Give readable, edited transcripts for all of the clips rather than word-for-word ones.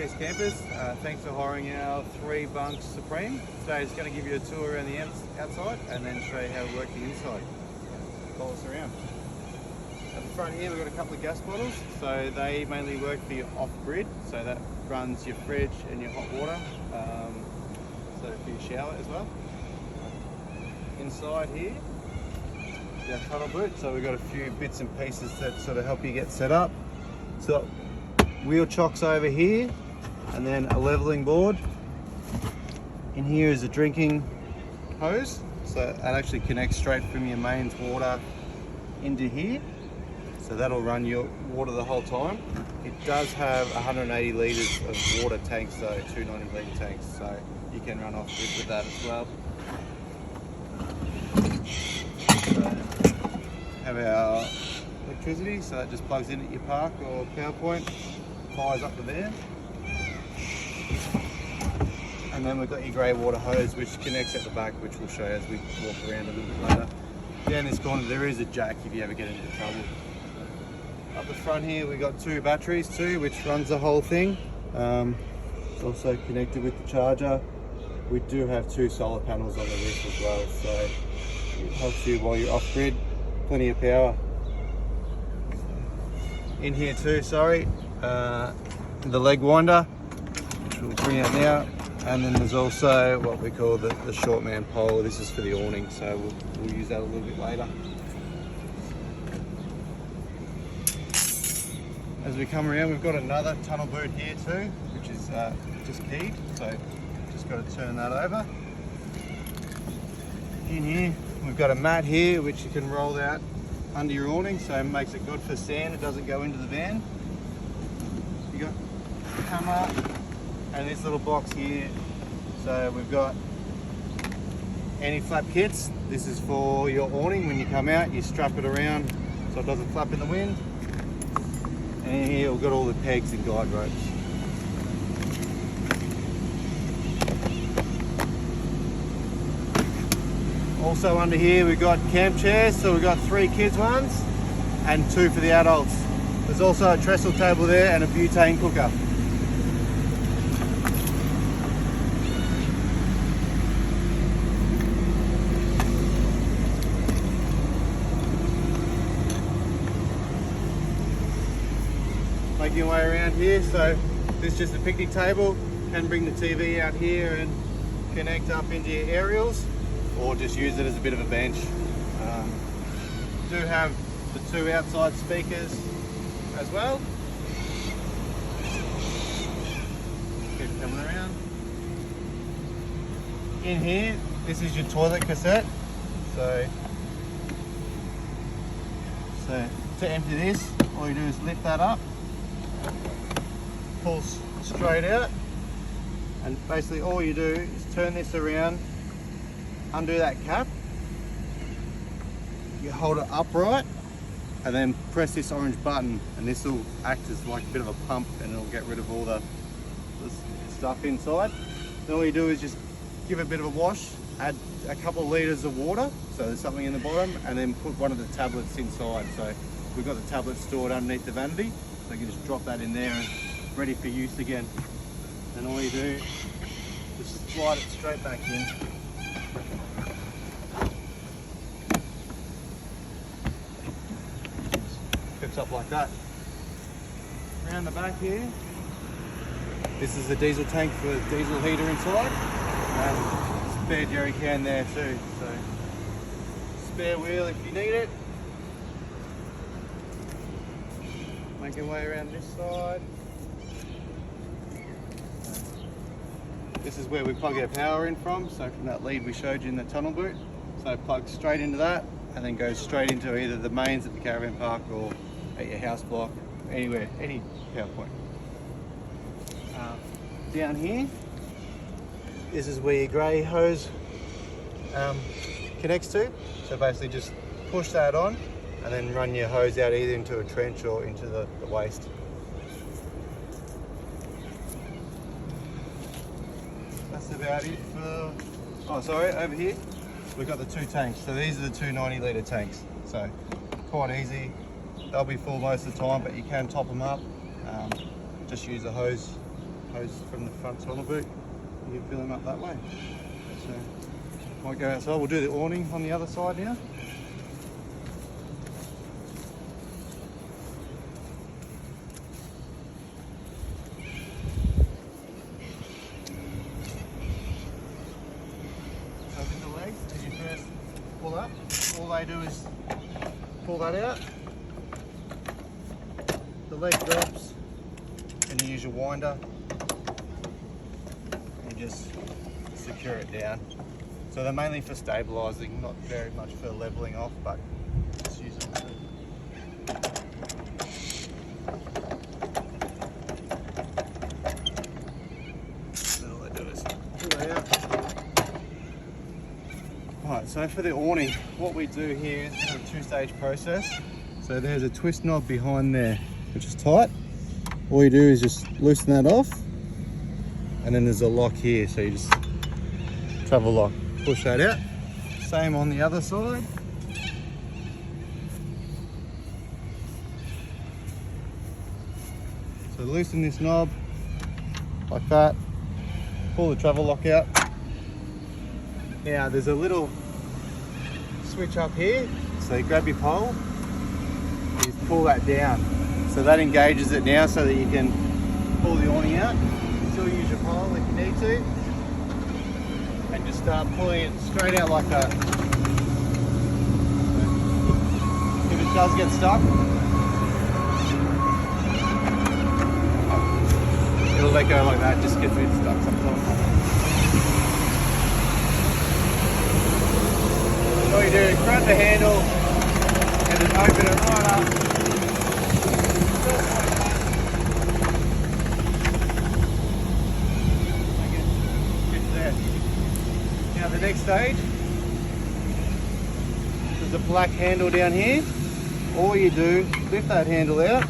Northeast campus. Thanks for hiring our 3 Bunk Supreme. Today is going to give you a tour around the outside and then show you how to work the inside. Follow us around. At the front here we've got a couple of gas bottles, so they mainly work for your off-grid, so that runs your fridge and your hot water, so for your shower as well. Inside here our tunnel boot, so we've got a few bits and pieces that sort of help you get set up. So wheel chocks over here, and then a leveling board. In here is a drinking hose, so it actually connects straight from your mains water into here, so that'll run your water the whole time. It does have 180 litres of water tanks, so 290 litre tanks, so you can run off with that as well. Have our electricity, so that just plugs in at your park or power point, fires up to there. And then we've got your grey water hose which connects at the back, which we'll show you as we walk around a little bit later. Down this corner there is a jack if you ever get into trouble. Up the front here we've got 2 batteries too, which runs the whole thing. It's also connected with the charger. We do have 2 solar panels on the roof as well, so it helps you while you're off grid. Plenty of power. In here too, the leg winder, which we'll bring out now, and then there's also what we call the short man pole. This is for the awning, so we'll use that a little bit later. As we come around, we've got another tunnel boot here too, which is just keyed, so just got to turn that over. In here we've got a mat here which you can roll out under your awning, so it makes it good for sand. It doesn't go into the van. You got the hammer and this little box here. So we've got anti-flap kits. This is for your awning. When you come out, you strap it around so it doesn't flap in the wind. And in here we've got all the pegs and guide ropes. Also under here we've got camp chairs, so we've got 3 kids ones and 2 for the adults. There's also a trestle table there and a butane cooker. Making your way around here, so this is just a picnic table. You can bring the TV out here and connect up into your aerials, or just use it as a bit of a bench. Do have the 2 outside speakers as well. Keep coming around. In here, this is your toilet cassette. So to empty this, all you do is lift that up, pulls straight out, and basically all you do is turn this around, undo that cap, you hold it upright, and then press this orange button, and this will act as like a bit of a pump, and it'll get rid of all the stuff inside. Then all you do is just give it a bit of a wash, add a couple of litres of water, so there's something in the bottom, and then put one of the tablets inside. So we've got the tablet stored underneath the vanity, so you can just drop that in there and ready for use again. And all you do is slide it straight back in. Pips up like that. Around the back here, this is the diesel tank for the diesel heater inside, and spare jerry can there too, so spare wheel if you need it. Make your way around this side. This is where we plug our power in from, so from that lead we showed you in the tunnel boot. So it plugs straight into that and then goes straight into either the mains at the caravan park or at your house block, anywhere, any power point. Down here, this is where your grey hose connects to. So basically just push that on and then run your hose out either into a trench or into the waste. That's about it for, over here we've got the 2 tanks. So these are the 2 90-litre tanks, so quite easy. They'll be full most of the time, but you can top them up. Just use a hose hose from the front tunnel boot. You can fill them up that way. So, might go outside. We'll do the awning on the other side now. Open the leg as you first pull up. All they do is pull that out. The leg drops, and you use your winder and just secure it down. So they're mainly for stabilising, not very much for levelling off, but just use them. So all they do is pull that out. Alright, so for the awning, what we do here is a two-stage process. So there's a twist knob behind there, which is tight. All you do is just loosen that off, and then there's a lock here, so you just travel lock, push that out. Same on the other side. So loosen this knob like that, pull the travel lock out. Now there's a little switch up here, so you grab your pole, you just pull that down. So that engages it now so that you can pull the awning out. Still use your pole if you need to. And just start pulling it straight out like that. If it does get stuck, it'll let go like that, just gets a bit stuck sometimes. So all you do is grab the handle and then open it right up. Now the next stage, there's a black handle down here. All you do, lift that handle out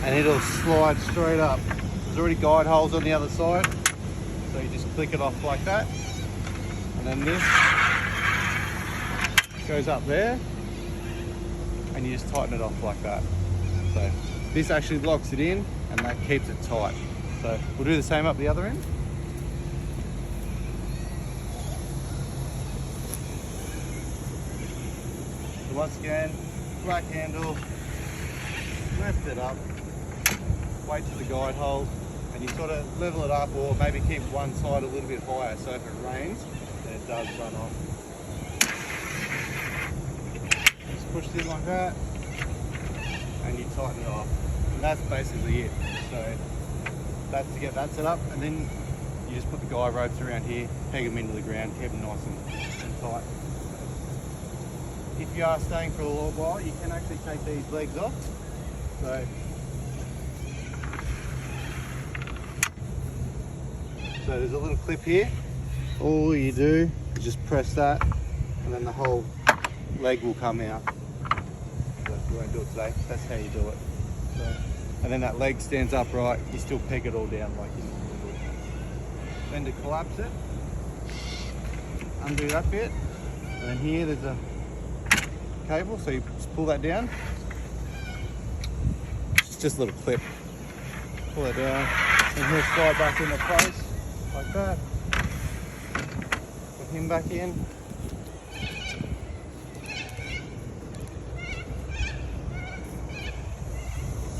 and it'll slide straight up. There's already guide holes on the other side, so you just click it off like that. And then this goes up there and you just tighten it off like that. So this actually locks it in and that keeps it tight. So we'll do the same up the other end. So once again, black handle, lift it up, wait to the guide hole, and you sort of level it up or maybe keep one side a little bit higher so if it rains, then it does run off. Just push it in like that, and you tighten it off. And that's basically it. So that's to get that set up, and then you just put the guide ropes around here, peg them into the ground, keep them nice and tight. If you are staying for a little while, you can actually take these legs off. So there's a little clip here. All you do is just press that and then the whole leg will come out. So we won't do it today, that's how you do it. So, and then that leg stands upright, you still peg it all down like you normally would. Then to collapse it, undo that bit, and then here there's a cable, so you just pull that down. It's just a little clip. Pull it down, and he'll slide back into place like that. Put him back in.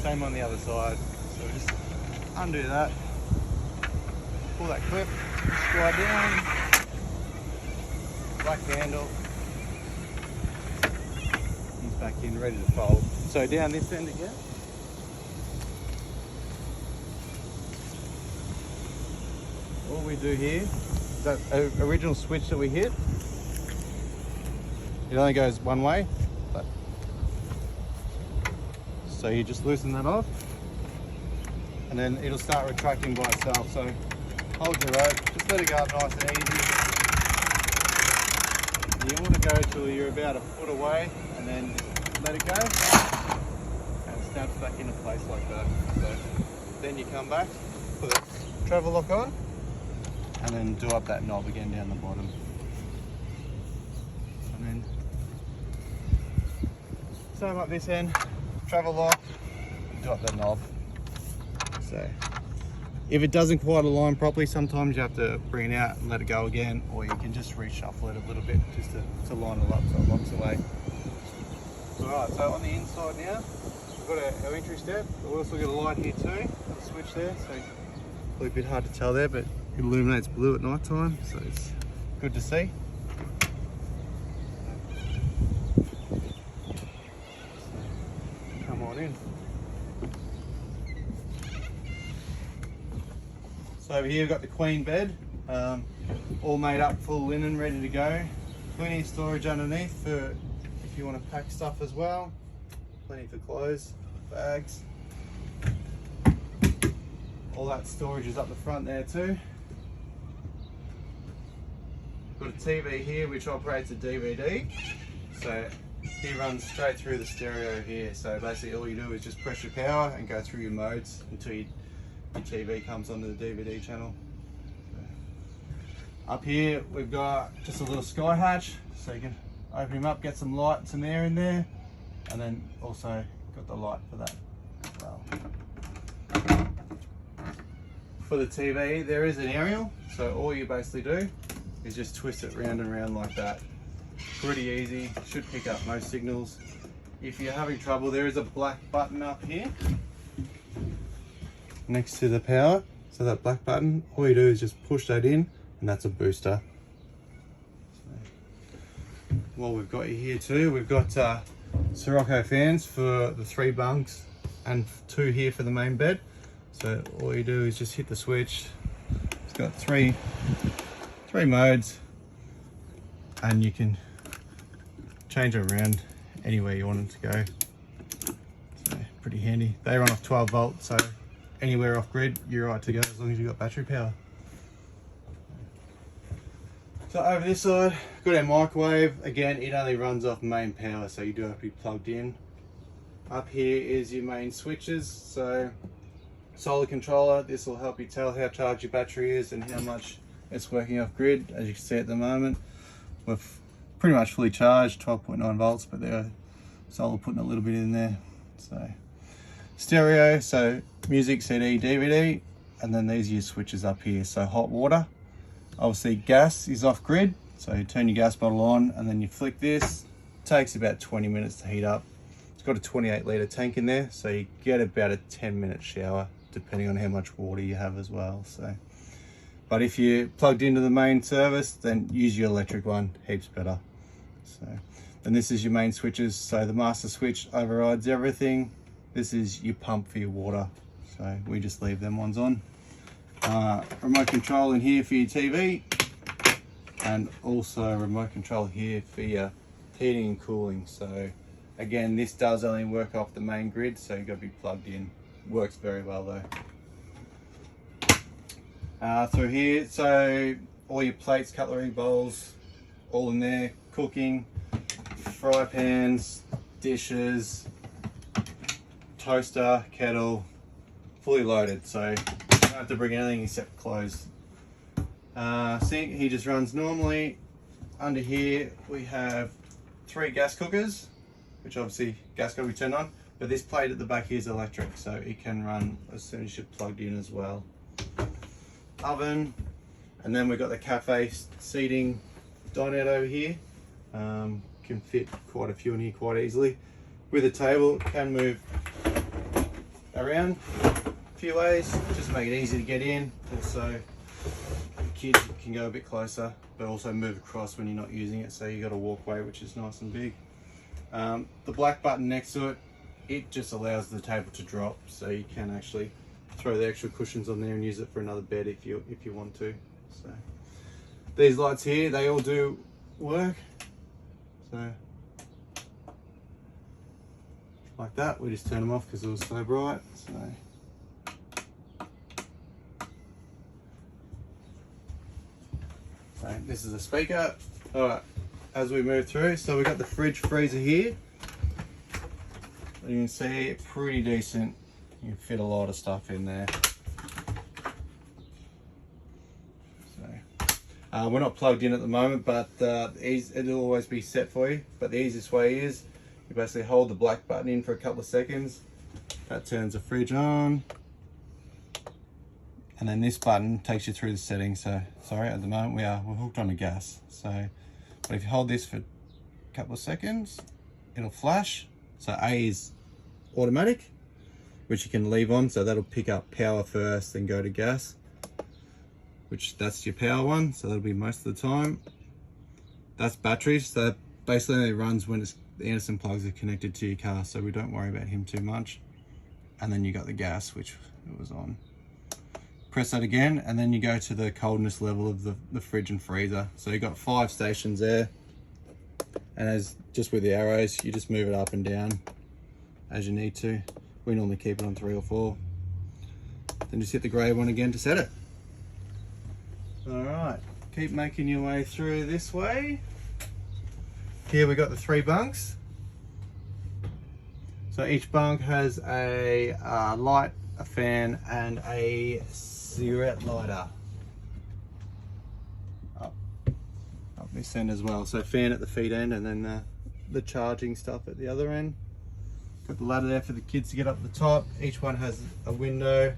Same on the other side. So just undo that. Pull that clip, slide down. Black handle. He's back in, ready to fold. So down this end again. All we do here, that original switch that we hit, it only goes one way. But so you just loosen that off, and then it'll start retracting by itself. So hold your rope, just let it go up nice and easy. You want to go till you're about a foot away, and then let it go, and it snaps back into place like that. So then you come back, put the travel lock on, and then do up that knob again down the bottom. And then same up this end, travel lock, do up the knob. So If it doesn't quite align properly, sometimes you have to bring it out and let it go again, or you can just reshuffle it a little bit just to line it up so it locks away. Alright, so on the inside now, we've got our entry step. We've also got a light here too, a switch there, so probably a bit hard to tell there, but it illuminates blue at night time, so it's good to see. Come on in. So over here we've got the queen bed, all made up, full linen, ready to go. Plenty of storage underneath for if you want to pack stuff as well. Plenty for clothes, bags. All that storage is up the front there too. Got a TV here which operates a DVD. So he runs straight through the stereo here. So basically all you do is just press your power and go through your modes until your TV comes onto the DVD channel. Up here we've got just a little sky hatch, so you can open him up, get some light and some air in there, and then also got the light for that as well. For the TV there is an aerial, so all you basically do is just twist it round and round like that. Pretty easy, should pick up most signals. If you're having trouble, there is a black button up here next to the power. So that black button, all you do is just push that in, and that's a booster. So, while we've got you here too, we've got Sirocco fans for the 3 bunks and 2 here for the main bed. So all you do is just hit the switch. It's got three modes, and you can change it around anywhere you want it to go. So pretty handy. They run off 12 volts, so anywhere off grid you're right to go as long as you've got battery power. So over this side, got our microwave. Again, it only runs off main power, so you do have to be plugged in. Up here is your main switches. So solar controller, this will help you tell how charged your battery is and how much it's working off grid. As you can see at the moment, we're pretty much fully charged, 12.9 volts, but they're solar putting a little bit in there. So stereo, so music, CD, DVD, and then these are your switches up here. So hot water, obviously gas is off grid, so you turn your gas bottle on and then you flick this. It takes about 20 minutes to heat up. It's got a 28 litre tank in there, so you get about a 10-minute shower depending on how much water you have as well. So, but if you're plugged into the main service, then use your electric one, heaps better. So, and this is your main switches. So the master switch overrides everything. This is your pump for your water, so we just leave them ones on. Remote control in here for your TV, and also remote control here for your heating and cooling. So again, this does only work off the main grid, so you've got to be plugged in. Works very well though. Through here, so all your plates, cutlery, bowls, all in there. Cooking, fry pans, dishes, toaster, kettle, fully loaded, so you don't have to bring anything except clothes. Sink, he just runs normally. Under here we have 3 gas cookers, which obviously gas got to be turned on, but this plate at the back here is electric, so it can run as soon as you're plugged in as well. Oven, and then we've got the cafe seating dinette over here. Can fit quite a few in here quite easily. With a table, can move around a few ways, just to make it easy to get in. Also, kids can go a bit closer, but also move across when you're not using it, so you got a walkway which is nice and big. The black button next to it, it just allows the table to drop, so you can actually throw the extra cushions on there and use it for another bed if you want to. So these lights here, they all do work. So like that, we just turn them off because it was so bright. So this is a speaker. All right, as we move through, so we've got the fridge freezer here. You can see pretty decent. You can fit a lot of stuff in there. So we're not plugged in at the moment, but it'll always be set for you. But the easiest way is you basically hold the black button in for a couple of seconds. That turns the fridge on, And then this button takes you through the settings. So sorry, at the moment we're hooked on the gas. So, but if you hold this for a couple of seconds, it'll flash. So A is automatic, which you can leave on. So that'll pick up power first, then go to gas, which that's your power one. So that'll be most of the time. That's batteries. So that basically only runs when the Anderson plugs are connected to your car. So we don't worry about him too much. And then you got the gas, which it was on. Press that again, and then you go to the coldness level of the fridge and freezer. So you've got 5 stations there, and as just with the arrows, you just move it up and down as you need to. We normally keep it on 3 or 4. Then just hit the grey one again to set it. All right, keep making your way through this way. Here we got the 3 bunks. So each bunk has a light, a fan, and a cigarette lighter up this end as well. So fan at the feet end, and then the charging stuff at the other end. Got the ladder there for the kids to get up the top. Each one has a window.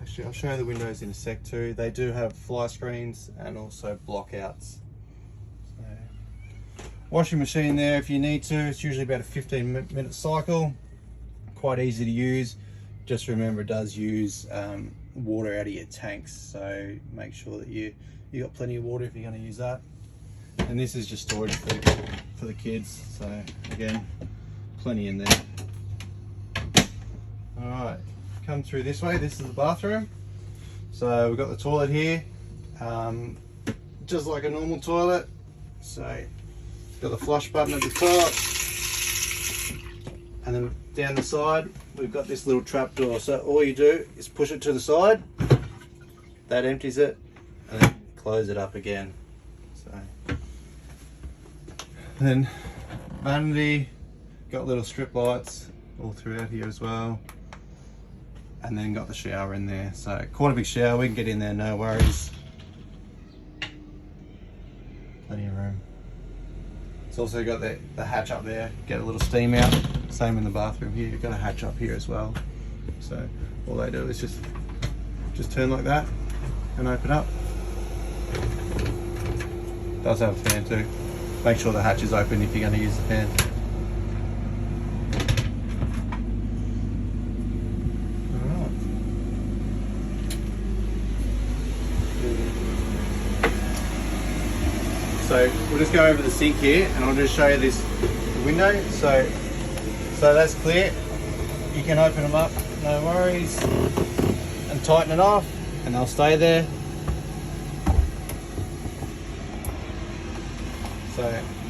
Actually, I'll show you the windows in a sec too. They do have fly screens and also block outs. So, washing machine there if you need to. It's usually about a 15-minute cycle. Quite easy to use. Just remember it does use water out of your tanks, so make sure that you got plenty of water if you're going to use that. And this is just storage for the kids, so again, plenty in there. All right, come through this way. This is the bathroom. So we've got the toilet here, just like a normal toilet. So got the flush button at the top, and then down the side we've got this little trap door. So all you do is push it to the side, that empties it, and then close it up again. So, and then vanity, got little strip lights all throughout here as well, and then got the shower in there. So quite a big shower, we can get in there, no worries. Plenty of room. It's also got the hatch up there, get a little steam out. Same in the bathroom here, you've got a hatch up here as well. So all they do is just turn like that and open up. Does have a fan too. Make sure the hatch is open if you're going to use the fan. So we'll just go over the sink here, and I'll just show you this window. So that's clear. You can open them up, no worries, and tighten it off, and they'll stay there. So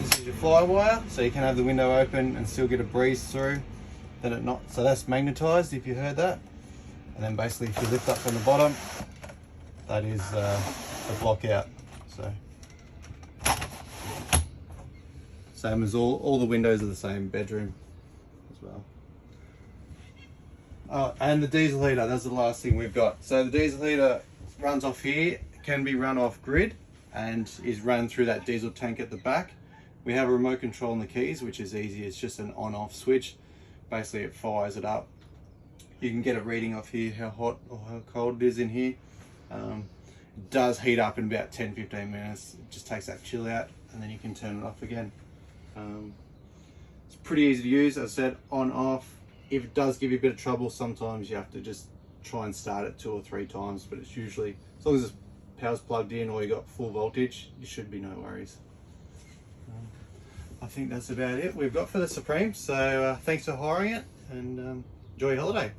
this is your fly wire, so you can have the window open and still get a breeze through. Then it not, so that's magnetized, if you heard that. And then basically, if you lift up from the bottom, that is the block out. So same as all the windows are the same bedroom as well. Oh, and the diesel heater, that's the last thing we've got. So the diesel heater runs off here, can be run off grid, and is run through that diesel tank at the back. We have a remote control on the keys, which is easy. It's just an on-off switch. Basically it fires it up. You can get a reading off here, how hot or how cold it is in here. It does heat up in about 10-15 minutes. It just takes that chill out, and then you can turn it off again. It's pretty easy to use, as I said, on, off. If it does give you a bit of trouble, sometimes you have to just try and start it 2 or 3 times, but it's usually, as long as the power's plugged in or you got full voltage, you should be no worries. I think that's about it we've got for the Supreme. So thanks for hiring it, and enjoy your holiday.